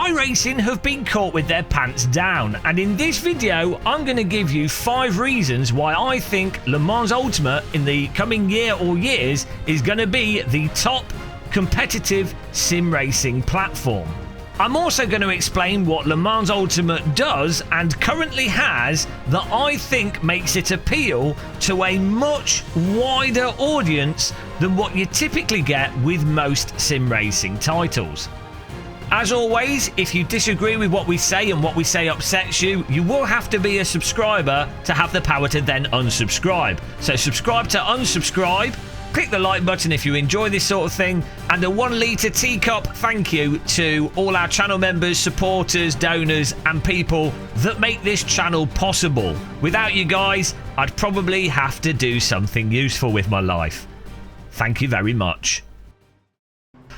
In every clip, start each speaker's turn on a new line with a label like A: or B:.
A: iRacing have been caught with their pants down, and in this video I'm going to give you 5 reasons why I think Le Mans Ultimate in the coming year or years is going to be the top competitive sim racing platform. I'm also going to explain what Le Mans Ultimate does and currently has that I think makes it appeal to a much wider audience than what you typically get with most sim racing titles. As always, if you disagree with what we say and what we say upsets you, you will have to be a subscriber to have the power to then unsubscribe. So subscribe to unsubscribe, click the like button if you enjoy this sort of thing, and a 1 litre teacup thank you to all our channel members, supporters, donors and people that make this channel possible. Without you guys, I'd probably have to do something useful with my life. Thank you very much.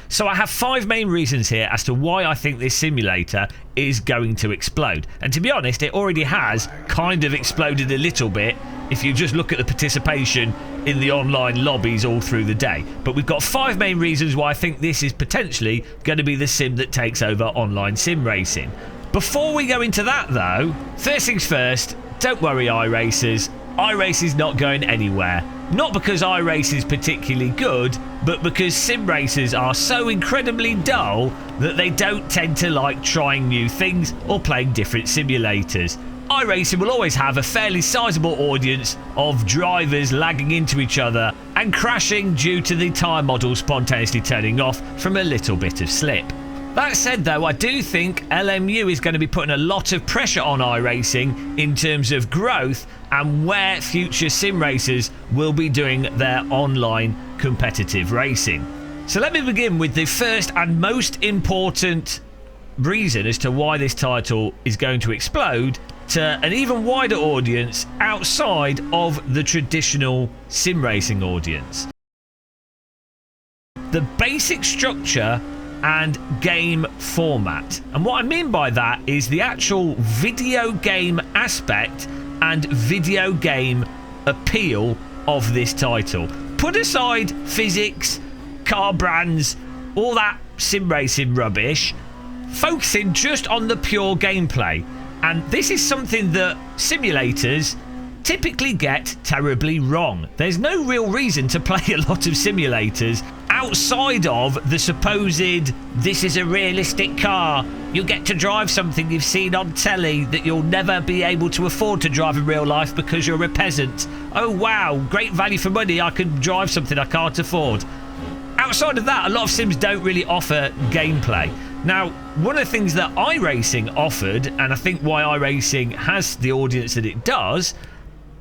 A: So I have 5 main reasons here as to why I think this simulator is going to explode. And to be honest, it already has kind of exploded a little bit if you just look at the participation in the online lobbies all through the day. But we've got 5 main reasons why I think this is potentially going to be the sim that takes over online sim racing. Before we go into that though, first things first, don't worry iRacers, iRace is not going anywhere. Not because iRace is particularly good, but because sim racers are so incredibly dull that they don't tend to like trying new things or playing different simulators. iRacing will always have a fairly sizable audience of drivers lagging into each other and crashing due to the tyre model spontaneously turning off from a little bit of slip. That said though, I do think LMU is going to be putting a lot of pressure on iRacing in terms of growth and where future sim racers will be doing their online competitive racing. So let me begin with the first and most important reason as to why this title is going to explode to an even wider audience outside of the traditional sim racing audience. The basic structure and game format. And what I mean by that is the actual video game aspect and video game appeal of this title. Put aside physics, car brands, all that sim racing rubbish, focusing just on the pure gameplay. And this is something that simulators typically get terribly wrong. There's no real reason to play a lot of simulators outside of the supposed this is a realistic car, you get to drive something you've seen on telly that you'll never be able to afford to drive in real life because you're a peasant. Oh wow, great value for money, I can drive something I can't afford. Outside of that, a lot of sims don't really offer gameplay. Now, one of the things that iRacing offered, and I think why iRacing has the audience that it does,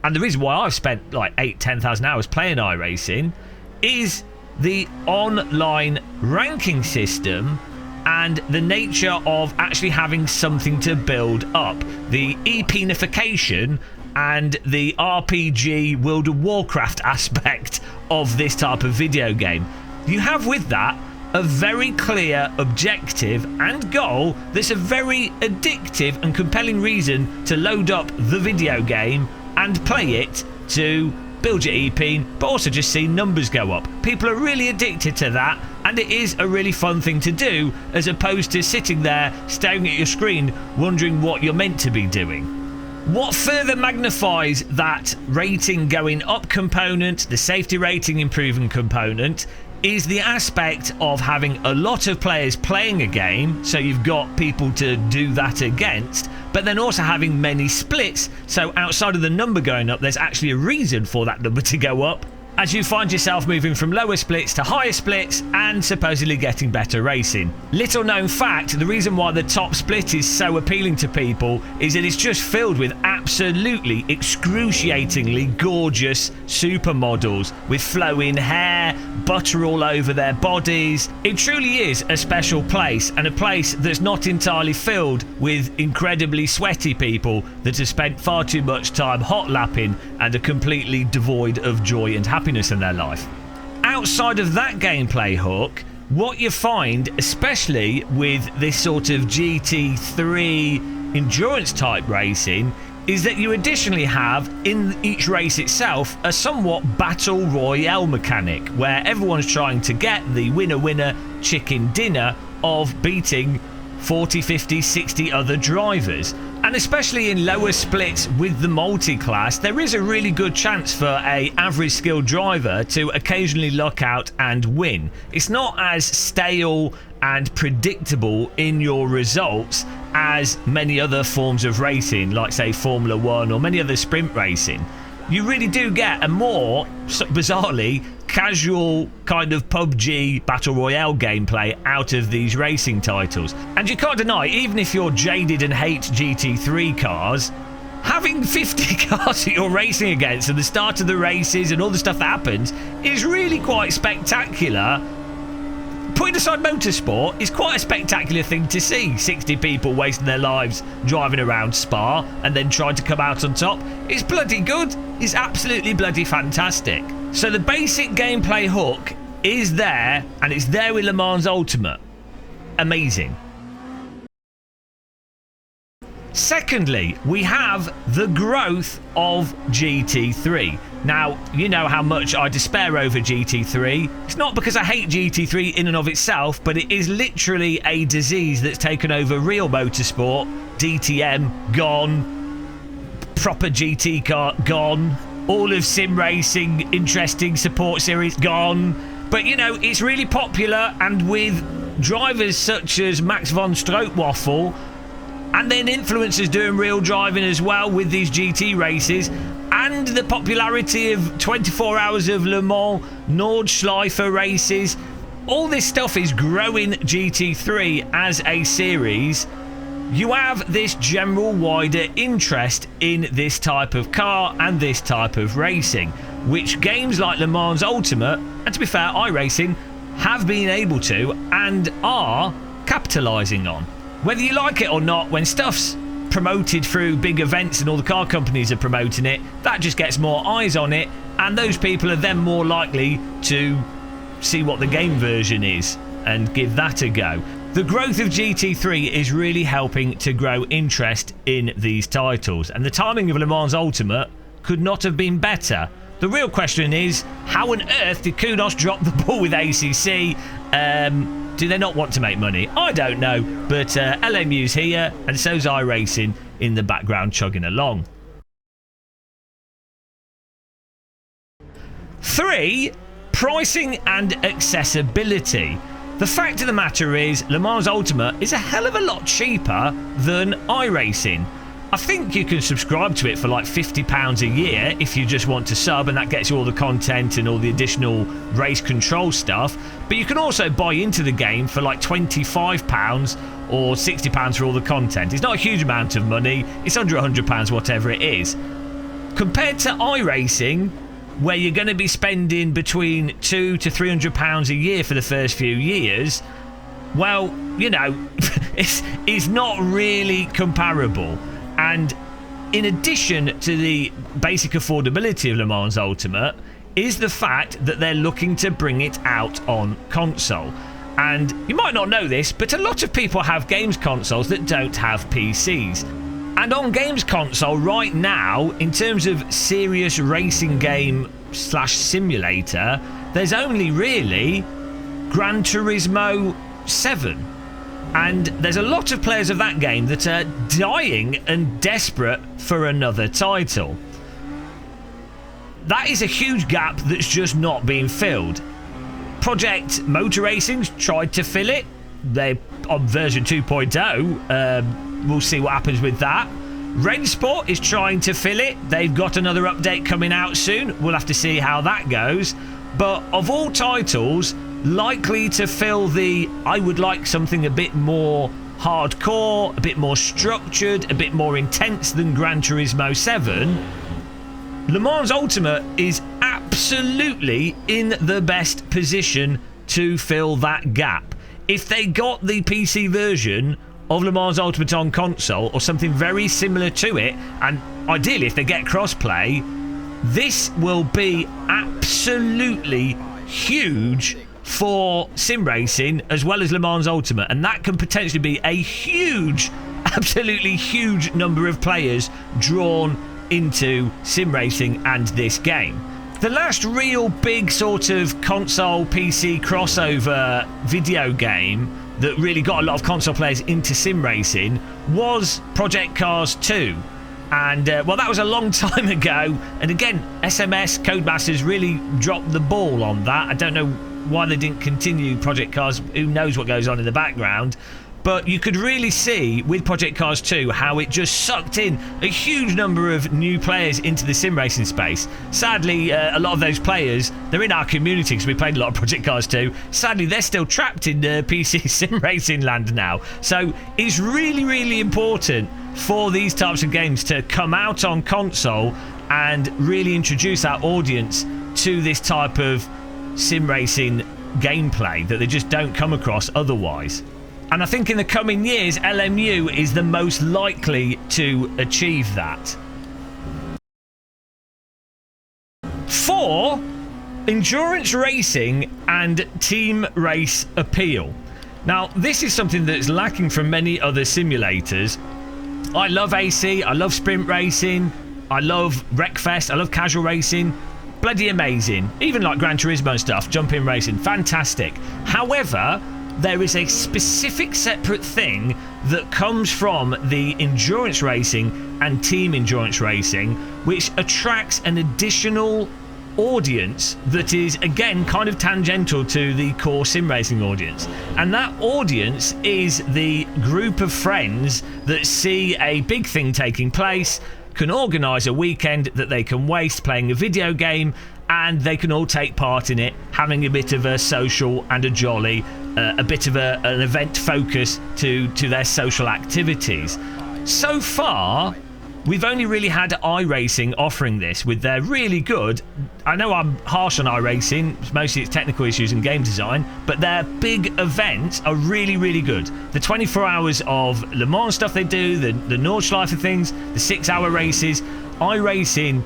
A: and the reason why I've spent like 8,000-10,000 hours playing iRacing, is the online ranking system and the nature of actually having something to build up. The e-pinification and the RPG World of Warcraft aspect of this type of video game. You have with that a very clear objective and goal that's a very addictive and compelling reason to load up the video game and play it to build your EP, but also just see numbers go up. People are really addicted to that, and it is a really fun thing to do as opposed to sitting there staring at your screen wondering what you're meant to be doing. What further magnifies that rating going up component, the safety rating improving component, is the aspect of having a lot of players playing a game, so you've got people to do that against, but then also having many splits, so outside of the number going up, there's actually a reason for that number to go up, as you find yourself moving from lower splits to higher splits and supposedly getting better racing. Little known fact, the reason why the top split is so appealing to people is that it's just filled with absolutely excruciatingly gorgeous supermodels with flowing hair, butter all over their bodies. It truly is a special place, and a place that's not entirely filled with incredibly sweaty people that have spent far too much time hot lapping and are completely devoid of joy and happiness in their life. Outside of that gameplay hook, what you find, especially with this sort of GT3 endurance type racing, is that you additionally have in each race itself a somewhat battle royale mechanic where everyone's trying to get the winner chicken dinner of beating 40, 50, 60 other drivers. And especially in lower splits with the multi-class, there is a really good chance for a average skilled driver to occasionally luck out and win. It's not as stale and predictable in your results as many other forms of racing, like say Formula 1 or many other sprint racing. You really do get a more, bizarrely, casual kind of PUBG Battle Royale gameplay out of these racing titles. And you can't deny, even if you're jaded and hate GT3 cars, having 50 cars that you're racing against at the start of the races and all the stuff that happens is really quite spectacular. Putting aside motorsport is quite a spectacular thing to see. 60 people wasting their lives driving around Spa and then trying to come out on top. It's bloody good. It's absolutely bloody fantastic. So the basic gameplay hook is there, and it's there with Le Mans Ultimate. Amazing. Secondly, we have the growth of GT3. Now, you know how much I despair over GT3. It's not because I hate GT3 in and of itself, but it is literally a disease that's taken over real motorsport. DTM, gone. Proper GT car, gone. All of SimRacing, interesting support series, gone. But, you know, it's really popular, and with drivers such as Max von Stroopwafel, and then influencers doing real driving as well with these GT races, and the popularity of 24 Hours of Le Mans, Nordschleife races, all this stuff is growing GT3 as a series. You have this general wider interest in this type of car and this type of racing, which games like Le Mans Ultimate, and to be fair, iRacing, have been able to and are capitalising on. Whether you like it or not, when stuff's promoted through big events and all the car companies are promoting it, that just gets more eyes on it, and those people are then more likely to see what the game version is and give that a go. The growth of GT3 is really helping to grow interest in these titles, and the timing of Le Mans Ultimate could not have been better. The real question is, how on earth did Kudos drop the ball with ACC? Do they not want to make money? I don't know, but LMU's here, and so's iRacing in the background chugging along. 3. Pricing and accessibility. The fact of the matter is, Le Mans Ultimate is a hell of a lot cheaper than iRacing. I think you can subscribe to it for like £50 a year if you just want to sub, and that gets you all the content and all the additional race control stuff. But you can also buy into the game for like £25 or £60 for all the content. It's not a huge amount of money. It's under £100, whatever it is. Compared to iRacing, where you're going to be spending between £200 to £300 a year for the first few years, well, you know, it's not really comparable. And in addition to the basic affordability of Le Mans Ultimate is the fact that they're looking to bring it out on console. And you might not know this, but a lot of people have games consoles that don't have PCs. And on games console right now, in terms of serious racing game / simulator, there's only really Gran Turismo 7. And there's a lot of players of that game that are dying and desperate for another title. That is a huge gap that's just not being filled. Project Motor Racing's tried to fill it. They're on version 2.0. We'll see what happens with that. Rennsport is trying to fill it. They've got another update coming out soon. We'll have to see how that goes. But of all titles likely to fill the, I would like something a bit more hardcore, a bit more structured, a bit more intense than Gran Turismo 7, Le Mans Ultimate is absolutely in the best position to fill that gap. If they got the PC version of Le Mans Ultimate on console, or something very similar to it, and ideally if they get crossplay, this will be absolutely huge for SimRacing as well as Le Mans Ultimate, and that can potentially be a huge, absolutely huge number of players drawn into SimRacing and this game. The last real big sort of console PC crossover video game that really got a lot of console players into sim racing was Project Cars 2. And, well, that was a long time ago. And again, SMS Codemasters really dropped the ball on that. I don't know why they didn't continue Project Cars. Who knows what goes on in the background. But you could really see with Project Cars 2 how it just sucked in a huge number of new players into the sim racing space. Sadly, a lot of those players, they're in our community because we played a lot of Project Cars 2. Sadly, they're still trapped in PC sim racing land now. So it's really, really important for these types of games to come out on console and really introduce our audience to this type of sim racing gameplay that they just don't come across otherwise. And I think in the coming years, LMU is the most likely to achieve that. 4, endurance racing and team race appeal. Now, this is something that's lacking from many other simulators. I love AC, I love sprint racing, I love Wreckfest, I love casual racing. Bloody amazing. Even like Gran Turismo and stuff, jump-in racing, fantastic. However, there is a specific separate thing that comes from the endurance racing and team endurance racing, which attracts an additional audience that is, again, kind of tangential to the core sim racing audience. And that audience is the group of friends that see a big thing taking place, can organise a weekend that they can waste playing a video game, and they can all take part in it, having a bit of a social and a jolly, a bit of an event focus to their social activities. So far, we've only really had iRacing offering this with their really good, I know I'm harsh on iRacing, mostly it's technical issues and game design, but their big events are really, really good. The 24 hours of Le Mans stuff they do, the Nordschleife things, the 6-hour races, iRacing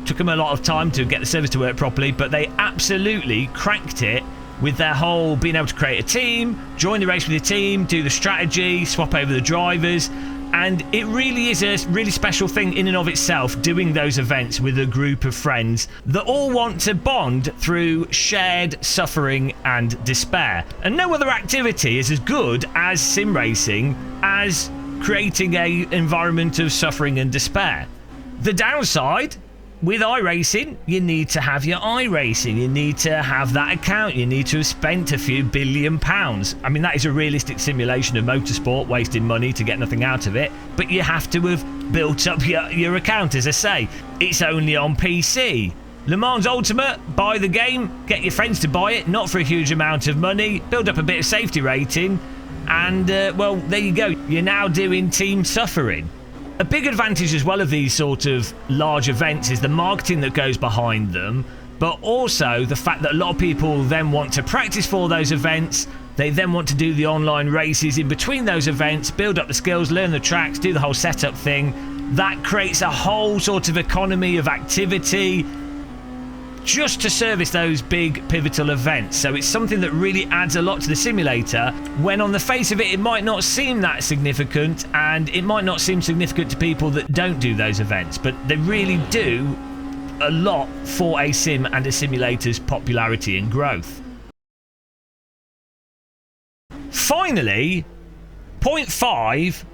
A: took them a lot of time to get the service to work properly, but they absolutely cranked it with their whole being able to create a team, join the race with your team, do the strategy, swap over the drivers. And it really is a really special thing in and of itself, doing those events with a group of friends that all want to bond through shared suffering and despair. And no other activity is as good as sim racing as creating an environment of suffering and despair. The downside, with iRacing, you need to have your iRacing. You need to have that account. You need to have spent a few billion pounds. I mean, that is a realistic simulation of motorsport, wasting money to get nothing out of it. But you have to have built up your account, as I say. It's only on PC. Le Mans Ultimate, buy the game, get your friends to buy it, not for a huge amount of money, build up a bit of safety rating, and, well, there you go. You're now doing team suffering. A big advantage as well of these sort of large events is the marketing that goes behind them, but also the fact that a lot of people then want to practice for those events. They then want to do the online races in between those events, build up the skills, learn the tracks, do the whole setup thing. That creates a whole sort of economy of activity just to service those big pivotal events. So it's something that really adds a lot to the simulator, when on the face of it, it might not seem that significant, and it might not seem significant to people that don't do those events, but they really do a lot for a sim and a simulator's popularity and growth. Finally, point 5,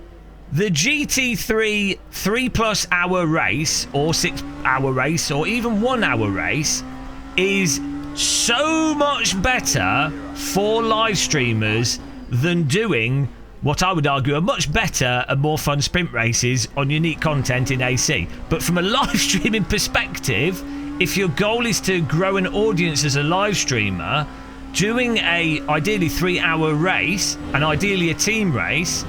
A: the GT3 3+ hour race, or 6-hour race, or even 1-hour race is so much better for live streamers than doing what I would argue are much better and more fun sprint races on unique content in AC. But from a live streaming perspective, if your goal is to grow an audience as a live streamer, doing a ideally 3-hour race, and ideally a team race,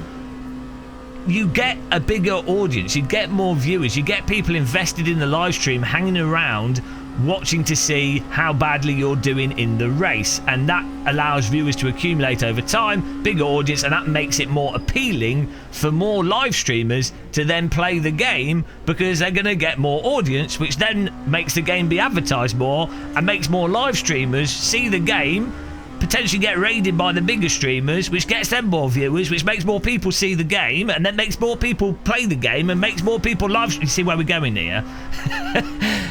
A: you get a bigger audience, you get more viewers, you get people invested in the live stream, hanging around, watching to see how badly you're doing in the race, and that allows viewers to accumulate over time, bigger audience, and that makes it more appealing for more live streamers to then play the game, because they're going to get more audience, which then makes the game be advertised more and makes more live streamers see the game, potentially get raided by the bigger streamers, which gets them more viewers, which makes more people see the game, and then makes more people play the game, and makes more people live stream. You see where we're going here?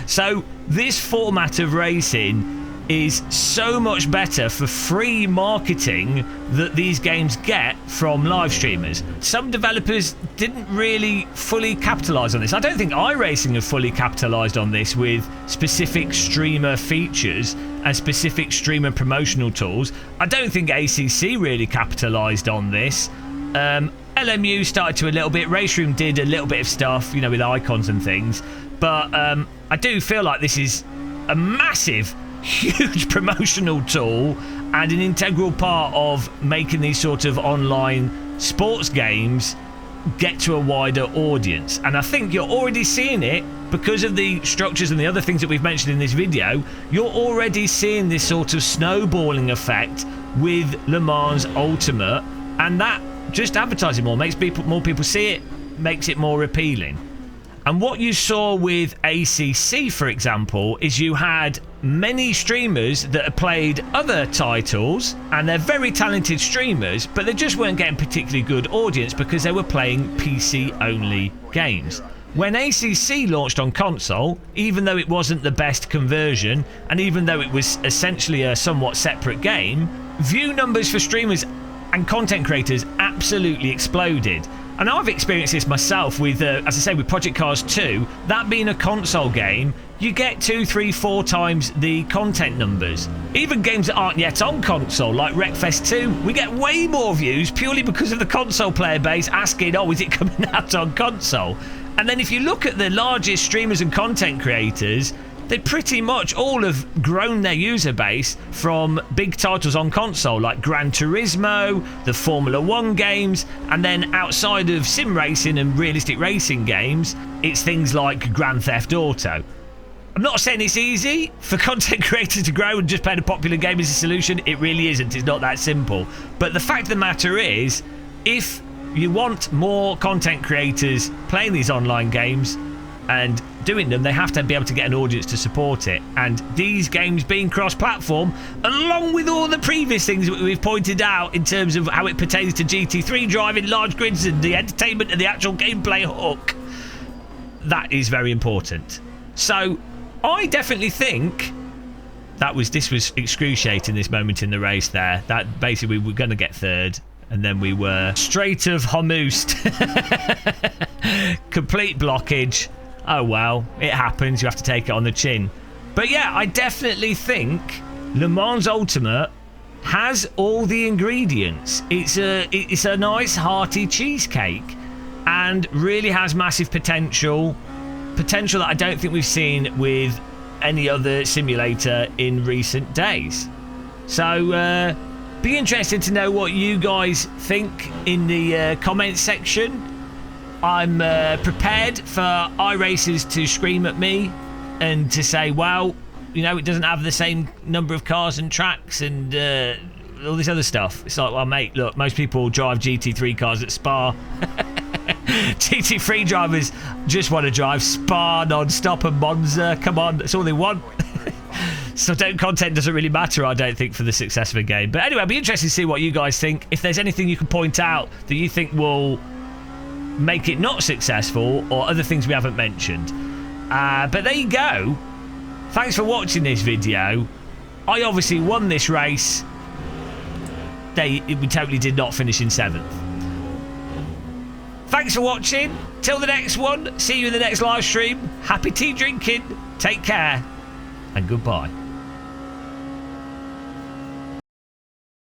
A: So this format of racing is so much better for free marketing that these games get from live streamers. Some developers didn't really fully capitalize on this. I don't think iRacing have fully capitalized on this with specific streamer features and specific streamer promotional tools. I don't think ACC really capitalized on this. LMU started to a little bit. Race Room did a little bit of stuff, you know, with icons and things. But I do feel like this is a massive, huge promotional tool and an integral part of making these sort of online sports games get to a wider audience. And I think you're already seeing it because of the structures and the other things that we've mentioned in this video. You're already seeing this sort of snowballing effect with Le Mans Ultimate, and that just advertising more makes more people see it, makes it more appealing. And what you saw with ACC, for example, is you had many streamers that had played other titles, and they're very talented streamers, but they just weren't getting particularly good audience because they were playing PC-only games. When ACC launched on console, even though it wasn't the best conversion, and even though it was essentially a somewhat separate game, view numbers for streamers and content creators absolutely exploded. And I've experienced this myself with, as I say, with Project Cars 2, that being a console game, you get 2, 3, 4 times the content numbers. Even games that aren't yet on console, like Wreckfest 2, we get way more views purely because of the console player base asking, oh, is it coming out on console? And then if you look at the largest streamers and content creators, they pretty much all have grown their user base from big titles on console like Gran Turismo, the Formula 1 games, and then outside of sim racing and realistic racing games, it's things like Grand Theft Auto. I'm not saying it's easy for content creators to grow and just play a popular game as a solution. It really isn't. It's not that simple. But the fact of the matter is, if you want more content creators playing these online games and doing them, they have to be able to get an audience to support it. And these games being cross-platform, along with all the previous things that we've pointed out in terms of how it pertains to GT3 driving, large grids, and the entertainment and the actual gameplay hook, that is very important. So I definitely think this was excruciating, this moment in the race there. That basically we were going to get third, and then we were straight of Hormuzd. Complete blockage. Oh well, it happens. You have to take it on the chin. But yeah, I definitely think Le Mans Ultimate has all the ingredients. It's a nice hearty cheesecake and really has massive potential that I don't think we've seen with any other simulator in recent days. So be interested to know what you guys think in the comments section. I'm prepared for iRacers to scream at me and to say, well, you know, it doesn't have the same number of cars and tracks and all this other stuff. It's like, well, mate, look, most people drive GT3 cars at Spa. GT3 drivers just want to drive Spa non-stop and Monza. Come on, that's all they want. So content doesn't really matter, I don't think, for the success of a game. But anyway, I'll be interested to see what you guys think. If there's anything you can point out that you think will make it not successful, or other things we haven't mentioned. But there you go. Thanks for watching this video. I obviously won this race. We totally did not finish in 7th. Thanks for watching. Till the next one. See you in the next live stream. Happy tea drinking. Take care. And goodbye.